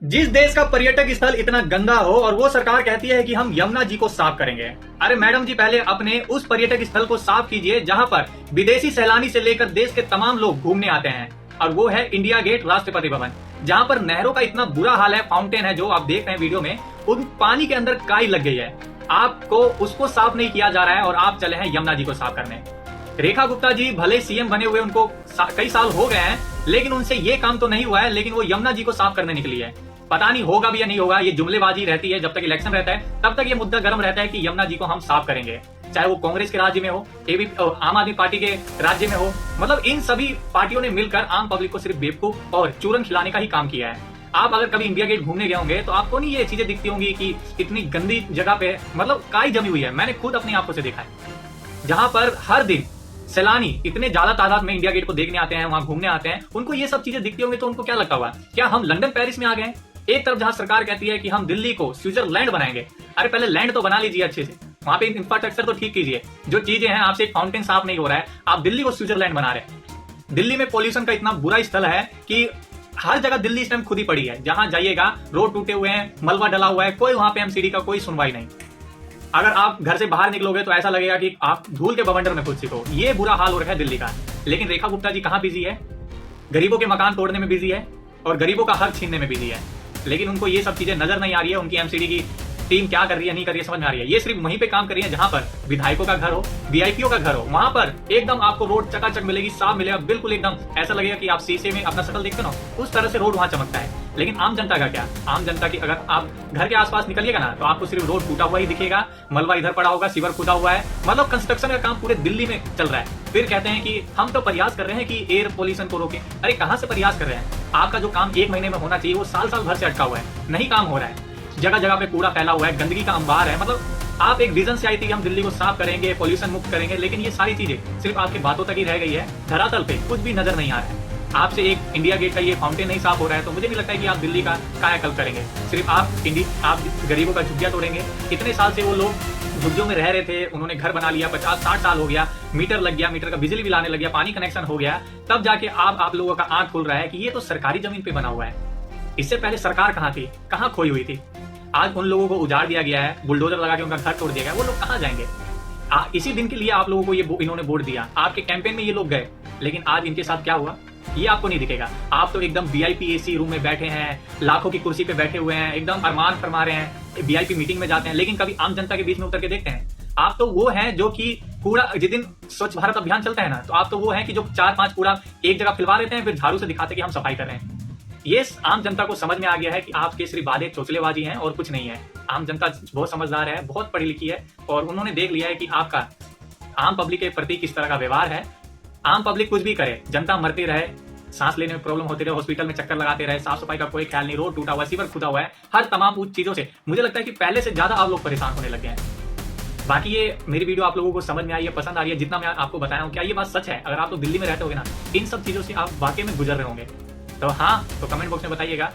जिस देश का पर्यटक स्थल इतना गंदा हो और वो सरकार कहती है कि हम यमुना जी को साफ करेंगे। अरे मैडम जी, पहले अपने उस पर्यटक स्थल को साफ कीजिए जहां पर विदेशी सैलानी से लेकर देश के तमाम लोग घूमने आते हैं, और वो है इंडिया गेट राष्ट्रपति भवन, जहां पर नहरों का इतना बुरा हाल है। फाउंटेन है जो आप देख रहे हैं वीडियो में, उन पानी के अंदर काई लग गई है। आपको उसको साफ नहीं किया जा रहा है और आप चले हैं यमुना जी को साफ करने। रेखा गुप्ता जी भले सीएम बने हुए उनको कई साल हो गए हैं, लेकिन उनसे ये काम तो नहीं हुआ है, लेकिन वो यमुना जी को साफ करने निकली है। पता नहीं होगा भी या नहीं होगा, ये जुमलेबाजी रहती है। जब तक इलेक्शन रहता है तब तक ये मुद्दा गर्म रहता है कि यमुना जी को हम साफ करेंगे, चाहे वो कांग्रेस के राज्य में हो, आम आदमी पार्टी के राज्य में हो। मतलब इन सभी पार्टियों ने मिलकर आम पब्लिक को सिर्फ बेवकूफ और चूरन खिलाने का ही काम किया है। आप अगर कभी इंडिया गेट घूमने गए होंगे तो आपको नहीं ये चीजें दिखती होंगी कि इतनी गंदी जगह पे मतलब काई जमी हुई है। मैंने खुद अपनी आंखों से देखा है, जहां पर हर दिन सैलानी इतने ज्यादा तादाद में इंडिया गेट को देखने आते हैं, वहां घूमने आते हैं। उनको ये सब चीजें दिखती होंगी तो उनको क्या लगता हुआ, क्या हम लंदन पेरिस में आ गए? एक तरफ जहां सरकार कहती है कि हम दिल्ली को स्विट्जरलैंड बनाएंगे, अरे पहले लैंड तो बना लीजिए अच्छे से, वहां पे इंफ्रास्ट्रक्चर तो ठीक कीजिए। जो चीजें हैं, आपसे एक फाउंटेन साफ नहीं हो रहा है, आप दिल्ली को स्विट्जरलैंड बना रहे हैं। दिल्ली में पोल्यूशन का इतना बुरा स्थल है कि हर जगह दिल्ली इस टाइम खुद ही पड़ी है। जहां जाइएगा रोड टूटे हुए हैं, मलबा डला हुआ है, कोई वहां पे एमसीडी का कोई सुनवाई नहीं। अगर आप घर से बाहर निकलोगे तो ऐसा लगेगा कि आप धूल के बवंडर में खुद सीखो। ये बुरा हाल हो रहा है दिल्ली का। लेकिन रेखा गुप्ता जी कहां बिजी है? गरीबों के मकान तोड़ने में बिजी है और गरीबों का हक छीनने में बिजी है। लेकिन उनको ये सब चीजें नजर नहीं आ रही है। उनकी एमसीडी की टीम क्या कर रही है, नहीं कर रही है, समझ में आ रही है। ये सिर्फ वहीं पे काम कर रही है जहां पर विधायकों का घर हो, वीआईपीओ का घर हो। वहां पर एकदम आपको रोड चकाचक मिलेगी, साफ मिलेगा, बिल्कुल एकदम ऐसा लगेगा कि आप शीशे में अपना शक्ल देखते ना, उस तरह से रोड वहां चमकता है। लेकिन आम जनता का क्या? आम जनता की अगर आप घर के आसपास निकलिएगा ना तो आपको सिर्फ रोड टूटा हुआ ही दिखेगा, मलबा इधर पड़ा होगा, सीवर खुदा हुआ है। मतलब कंस्ट्रक्शन का काम पूरे दिल्ली में चल रहा है। फिर कहते हैं कि हम तो प्रयास कर रहे हैं कि एयर पोल्यूशन को रोकें। अरे कहां से प्रयास कर रहे हैं? आपका जो काम एक महीने में होना चाहिए वो साल साल भर से अटका हुआ है, नहीं काम हो रहा है। जगह जगह पे कूड़ा फैला हुआ है, गंदगी का अंबार है। मतलब आप एक विजन से आई थी कि हम दिल्ली को साफ करेंगे, पोल्यूशन मुक्त करेंगे, लेकिन ये सारी चीजें सिर्फ आपके बातों तक ही रह गई है। धरातल पे कुछ भी नजर नहीं आ रहा है। आपसे एक इंडिया गेट का ये फाउंटेन नहीं साफ हो रहा है तो मुझे नहीं लगता है कि आप दिल्ली का कायाकल्प करेंगे। सिर्फ आप गरीबों का झुग्गिया तोड़ेंगे। इतने साल से वो लोग झुग्गियों में रह रहे थे, उन्होंने घर बना लिया, 50-60 साल हो गया, मीटर लग गया, मीटर का बिजली बिल आने लग गया, पानी कनेक्शन हो गया, तब जाके आप लोगों का आंख खुल रहा है कि ये तो सरकारी जमीन पे बना हुआ है। इससे पहले सरकार कहाँ थी, कहाँ खोई हुई थी? आज उन लोगों को उजाड़ दिया गया है, बुलडोजर लगा के उनका घर तोड़ दिया गया, वो लोग कहाँ जाएंगे? इसी दिन के लिए आप लोगों को इन्होंने वोट दिया, आपके कैंपेन में ये लोग गए, लेकिन आज इनके साथ क्या हुआ ये आपको नहीं दिखेगा। आप तो एकदम वीआईपी एसी रूम में बैठे हैं, लाखों की कुर्सी पे बैठे हुए हैं, एकदम अरमान फरमा रहे हैं, वीआईपी मीटिंग में जाते हैं, लेकिन कभी आम जनता के बीच में उतर के देखते हैं? आप तो वो हैं जो कि कूड़ा, जिस दिन स्वच्छ भारत अभियान चलता है ना, तो आप तो वो हैं कि जो 4-5 कूड़ा एक जगह फैलवा लेते हैं, फिर झाड़ू से दिखाते हैं कि हम सफाई कर रहे हैं। ये आम जनता को समझ में आ गया है कि आपके सिर्फ वादे चोचलेबाजी हैं और कुछ नहीं है। आम जनता बहुत समझदार है, बहुत पढ़ी लिखी है, और उन्होंने देख लिया है कि आपका आम पब्लिक के प्रति किस तरह का व्यवहार है। आम पब्लिक कुछ भी करे, जनता मरती रहे, सांस लेने में प्रॉब्लम होती रहे, हॉस्पिटल में चक्कर लगाते रहे, साफ सफाई का कोई ख्याल नहीं, रोड टूटा हुआ है, सीवर खुदा हुआ है, हर तमाम उस चीजों से मुझे लगता है कि पहले से ज्यादा आप लोग परेशान होने लग गए हैं। बाकी ये मेरी वीडियो आप लोगों को समझ में आई है, पसंद आ रही है, जितना मैं आपको बताया हूँ, क्या ये बात सच है? अगर आप लोग दिल्ली में रहते होगे ना, इन सब चीजों से आप वाकई में गुजर रहे होंगे, तो हाँ, तो कमेंट बॉक्स में बताइएगा।